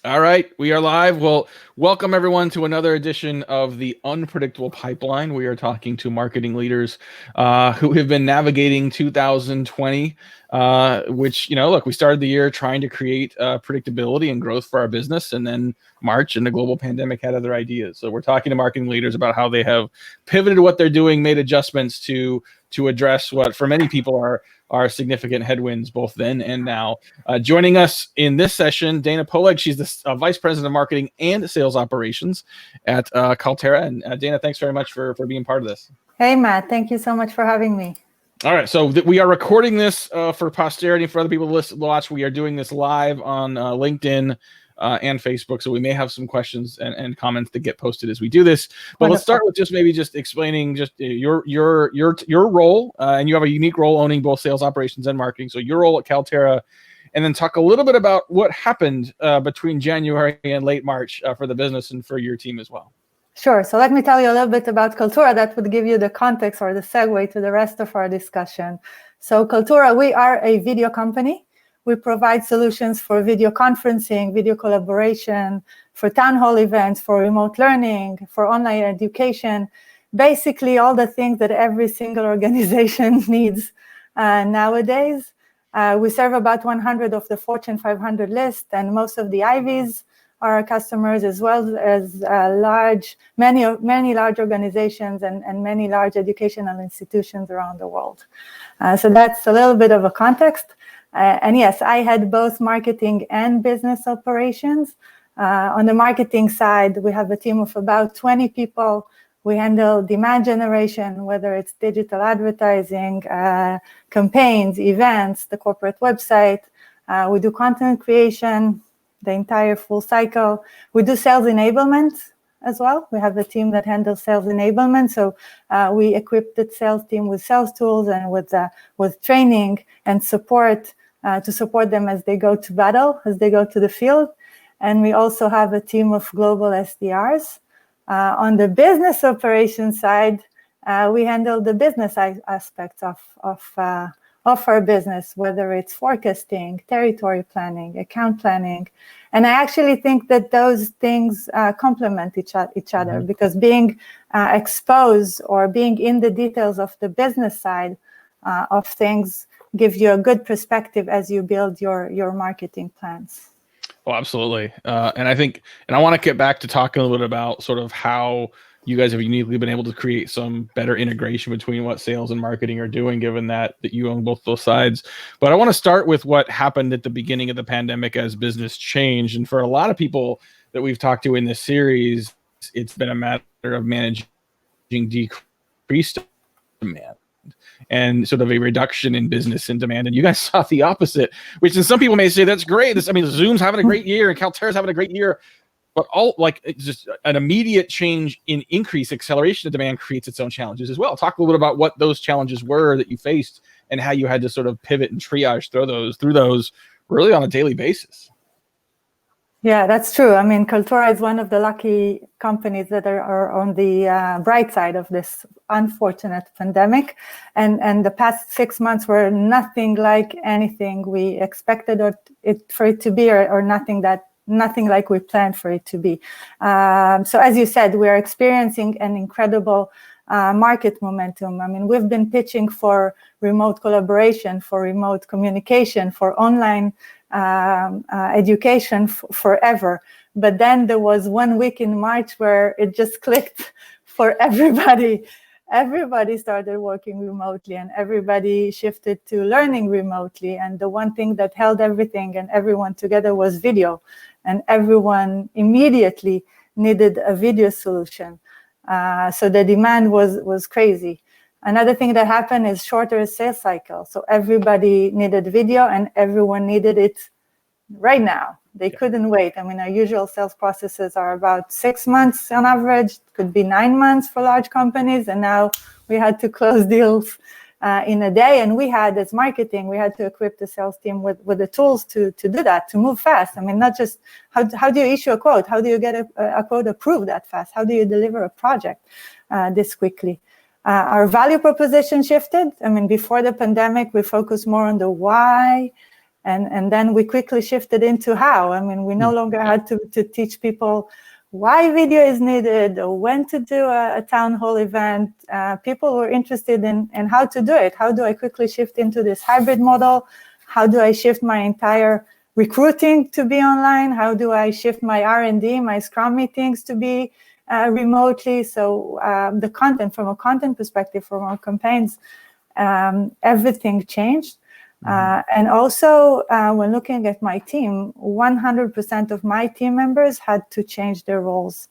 All right, we are live. Well, welcome everyone to another edition of the Unpredictable Pipeline. We are talking to marketing leaders who have been navigating 2020, which, look, we started the year trying to create predictability and growth for our business, and then March and the global pandemic had other ideas. So we're talking to marketing leaders about how they have pivoted what they're doing, made adjustments to address what for many people are significant headwinds both then and now. Joining us in this session, Dana Poleg. She's the Vice President of Marketing and Sales Operations at Kaltura. And Dana, thanks very much for being part of this. Hey, Matt. Thank you so much for having me. All right, so we are recording this for posterity, for other people to watch. We are doing this live on LinkedIn and Facebook, so we may have some questions and comments that get posted as we do this. But Wonderful. Let's start with just explaining your role, and you have a unique role owning both sales operations and marketing. So your role at Kaltura, and then talk a little bit about what happened between January and late March for the business and for your team as well. Sure. So let me tell you a little bit about Kaltura. That would give you the context or the segue to the rest of our discussion. So Kaltura, we are a video company. We provide solutions for video conferencing, video collaboration, for town hall events, for remote learning, for online education, basically all the things that every single organization needs nowadays. We serve about 100 of the Fortune 500 list, and most of the Ivies are our customers, as well as many large organizations and many large educational institutions around the world. So that's a little bit of a context. And yes, I had both marketing and business operations. On the marketing side, we have a team of about 20 people. We handle demand generation, whether it's digital advertising, campaigns, events, the corporate website. We do content creation, the entire full cycle. We do sales enablement as well. We have a team that handles sales enablement. So we equip the sales team with sales tools and with training and support to support them as they go to battle, as they go to the field. And we also have a team of global SDRs. On the business operations side, we handle the business aspects of our business, whether it's forecasting, territory planning, account planning. And I actually think that those things complement each other, because being exposed or being in the details of the business side of things gives you a good perspective as you build your marketing plans. Oh, absolutely. And I want to get back to talking a little bit about sort of how you guys have uniquely been able to create some better integration between what sales and marketing are doing, given that you own both those sides. But I want to start with what happened at the beginning of the pandemic as business changed. And for a lot of people that we've talked to in this series, it's been a matter of managing decreased demand and sort of a reduction in business and demand. And you guys saw the opposite, which some people may say that's great. Zoom's having a great year and Kaltura's having a great year. But it's just an immediate change in increase, acceleration of demand creates its own challenges as well. Talk a little bit about what those challenges were that you faced and how you had to sort of pivot and triage through those really on a daily basis. Yeah, that's true. I mean, Kaltura is one of the lucky companies that are on the bright side of this unfortunate pandemic. And the past 6 months were nothing like anything we expected for it to be, or nothing like we planned for it to be. So as you said, we are experiencing an incredible market momentum. I mean, we've been pitching for remote collaboration, for remote communication, for online education forever. But then there was 1 week in March where it just clicked for everybody. Everybody started working remotely and everybody shifted to learning remotely. And the one thing that held everything and everyone together was video. And everyone immediately needed a video solution. So the demand was crazy. Another thing that happened is shorter sales cycle. So everybody needed video and everyone needed it right now. They couldn't wait. I mean, our usual sales processes are about 6 months on average, could be 9 months for large companies. And now we had to close deals in a day. And we had, as marketing, we had to equip the sales team with the tools to do that, to move fast. I mean, not just how do you issue a quote? How do you get a quote approved that fast? How do you deliver a project this quickly? Our value proposition shifted. I mean, before the pandemic, we focused more on the why And then we quickly shifted into how. I mean, we no longer had to teach people why video is needed or when to do a town hall event. People were interested in how to do it. How do I quickly shift into this hybrid model? How do I shift my entire recruiting to be online? How do I shift my R&D, my Scrum meetings to be remotely? So the content, from a content perspective, from our campaigns, everything changed. And also, when looking at my team, 100% of my team members had to change their roles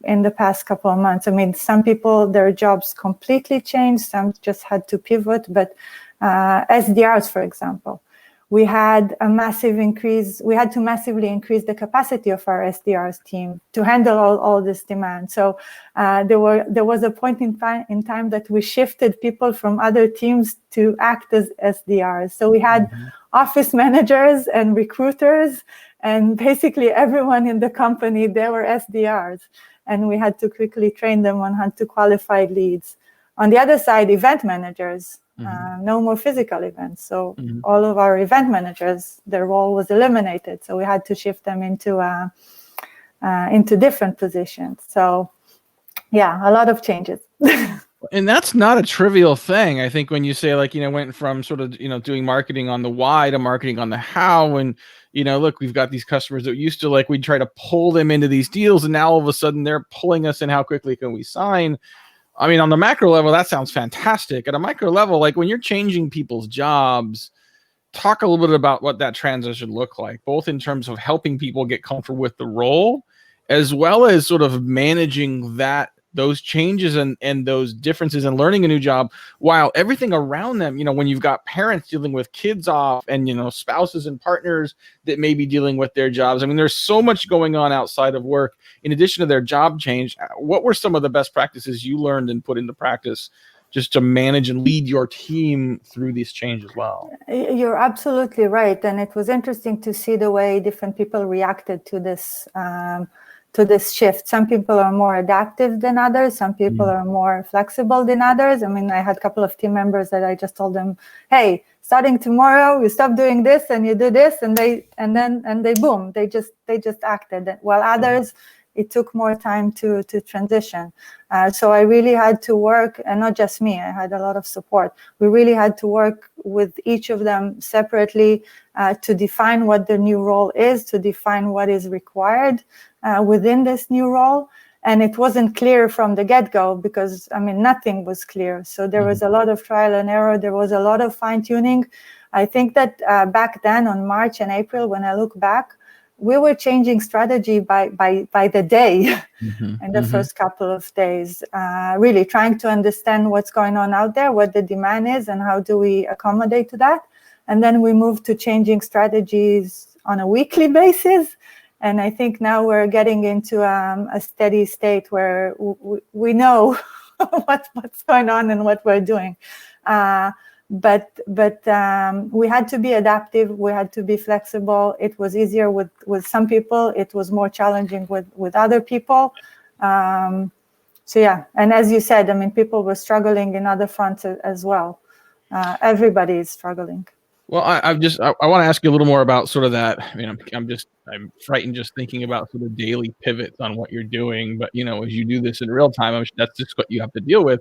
in the past couple of months. I mean, some people, their jobs completely changed. Some just had to pivot. But SDRs, for example, we had a massive increase. We had to massively increase the capacity of our SDRs team to handle all this demand. So there was a point in time that we shifted people from other teams to act as SDRs. So we had office managers and recruiters, and basically everyone in the company, they were SDRs. And we had to quickly train them on how to qualify leads. On the other side, event managers, no more physical events. So all of our event managers, their role was eliminated. So we had to shift them into different positions. So yeah, a lot of changes. And that's not a trivial thing. I think when you say, like, went from sort of, doing marketing on the why to marketing on the how. And, look, we've got these customers that used to, like, we'd try to pull them into these deals. And now all of a sudden they're pulling us in. How quickly can we sign? I mean, on the macro level, that sounds fantastic. At a micro level, like when you're changing people's jobs, talk a little bit about what that transition looked like, both in terms of helping people get comfortable with the role, as well as sort of managing those changes and those differences and learning a new job while everything around them, when you've got parents dealing with kids off and, spouses and partners that may be dealing with their jobs. I mean, there's so much going on outside of work in addition to their job change. What were some of the best practices you learned and put into practice just to manage and lead your team through this change as well? You're absolutely right. And it was interesting to see the way different people reacted to this shift. Some people are more adaptive than others. Some people are more flexible than others. I mean, I had a couple of team members that I just told them, hey, starting tomorrow, you stop doing this and you do this, and they boom, they just acted. While others, it took more time to transition. So I really had to work, and not just me, I had a lot of support. We really had to work with each of them separately to define what the new role is, to define what is required within this new role. And it wasn't clear from the get-go because, I mean, nothing was clear. So there was a lot of trial and error. There was a lot of fine-tuning. I think that back then on March and April, when I look back, we were changing strategy by the day in the first couple of days, really trying to understand what's going on out there, what the demand is, and how do we accommodate to that. And then we moved to changing strategies on a weekly basis. And I think now we're getting into a steady state where we know what's going on and what we're doing. But we had to be adaptive. We had to be flexible. It was easier with some people. It was more challenging with other people. So yeah, and as you said, I mean, people were struggling in other fronts as well. Everybody is struggling. Well, I want to ask you a little more about sort of that. I mean, I'm frightened just thinking about sort of daily pivots on what you're doing. But as you do this in real time, that's just what you have to deal with.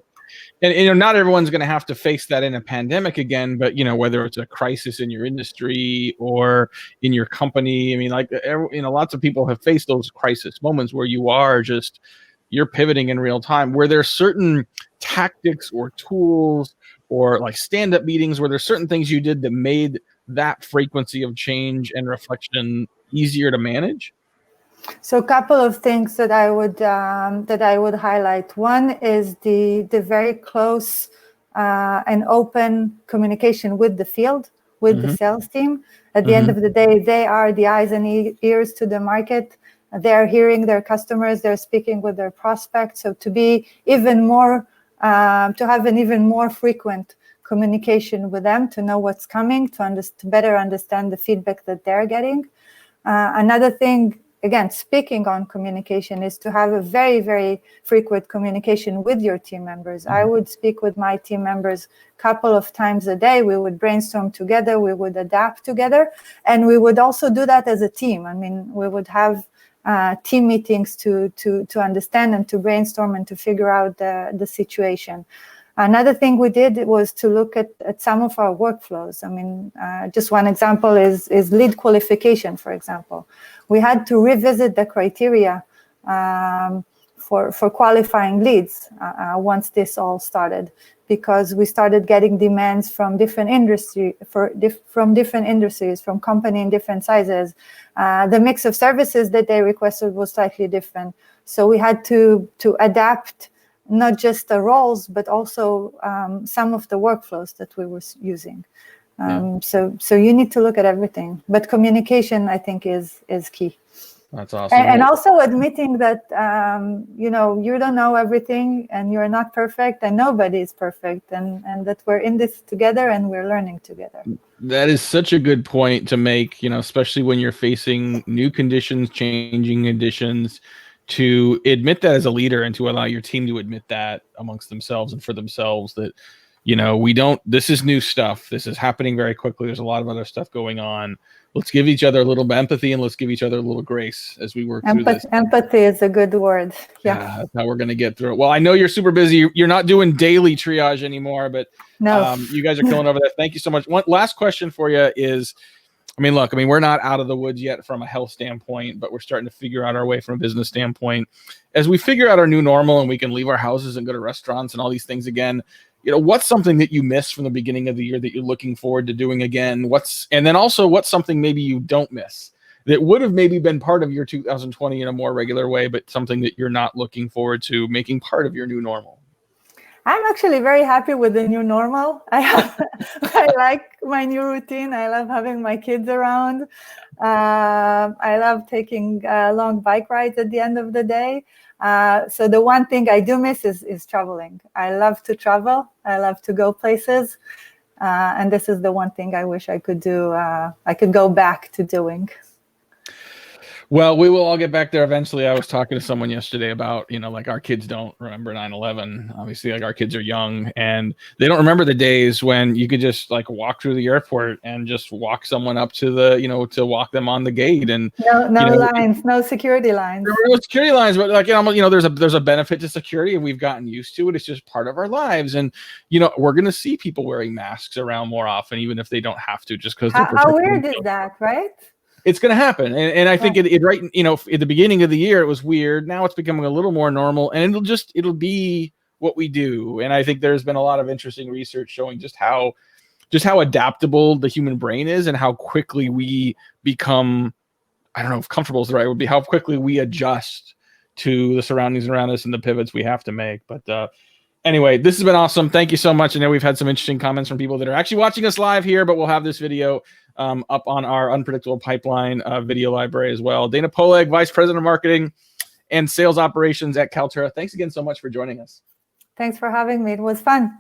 And not everyone's going to have to face that in a pandemic again. But whether it's a crisis in your industry or in your company, I mean, like lots of people have faced those crisis moments where you're pivoting in real time. Were there certain tactics or tools or like stand-up meetings where there's certain things you did that made that frequency of change and reflection easier to manage? So a couple of things that I would highlight. One is the very close and open communication with the field, with the sales team. At the end of the day, they are the eyes and ears to the market. They're hearing their customers. They're speaking with their prospects. So to be even more, to have an even more frequent communication with them, to know what's coming, to better understand the feedback that they're getting. Another thing again, speaking on communication, is to have a very, very frequent communication with your team members. I would speak with my team members a couple of times a day. We would brainstorm together, we would adapt together, and we would also do that as a team. I mean, we would have team meetings to understand and to brainstorm and to figure out the situation. Another thing we did was to look at some of our workflows. I mean, just one example is lead qualification, for example. We had to revisit the criteria for qualifying leads once this all started, because we started getting demands from different industries, from company in different sizes. The mix of services that they requested was slightly different. So we had to adapt not just the roles, but also some of the workflows that we were using. So you need to look at everything. But communication, I think, is key. That's awesome. And also admitting that, you don't know everything and you're not perfect and nobody is perfect, and that we're in this together and we're learning together. That is such a good point to make, especially when you're facing new conditions, changing conditions, to admit that as a leader and to allow your team to admit that amongst themselves and for themselves that, this is new stuff. This is happening very quickly. There's a lot of other stuff going on. Let's give each other a little empathy and let's give each other a little grace as we work through this. Empathy is a good word. Yeah. That's how we're going to get through it. Well, I know you're super busy. You're not doing daily triage anymore, but no. You guys are killing over there. Thank you so much. One last question for you is, we're not out of the woods yet from a health standpoint, but we're starting to figure out our way from a business standpoint. As we figure out our new normal and we can leave our houses and go to restaurants and all these things again, what's something that you missed from the beginning of the year that you're looking forward to doing again? And then also what's something maybe you don't miss that would have maybe been part of your 2020 in a more regular way, but something that you're not looking forward to making part of your new normal? I'm actually very happy with the new normal. I like my new routine. I love having my kids around. I love taking long bike rides at the end of the day. So the one thing I do miss is traveling. I love to travel. I love to go places. And this is the one thing I wish I could do. I could go back to doing. Well, we will all get back there eventually. I was talking to someone yesterday about, our kids don't remember 9/11. Obviously, our kids are young and they don't remember the days when you could just walk through the airport and just walk someone up to the, to walk them on the gate. And no lines, no security lines. There were no security lines, but there's a benefit to security and we've gotten used to it. It's just part of our lives. And, we're going to see people wearing masks around more often, even if they don't have to, just because. How weird is that, right? It's going to happen. And I think it right, at the beginning of the year, it was weird. Now it's becoming a little more normal and it'll be what we do. And I think there's been a lot of interesting research showing just how adaptable the human brain is and how quickly we become, I don't know if comfortable is the right word, how quickly we adjust to the surroundings around us and the pivots we have to make. But anyway, this has been awesome. Thank you so much. I know we've had some interesting comments from people that are actually watching us live here, but we'll have this video up on our Unpredictable Pipeline video library as well. Dana Poleg, Vice President of Marketing and Sales Operations at Kaltura. Thanks again so much for joining us. Thanks for having me. It was fun.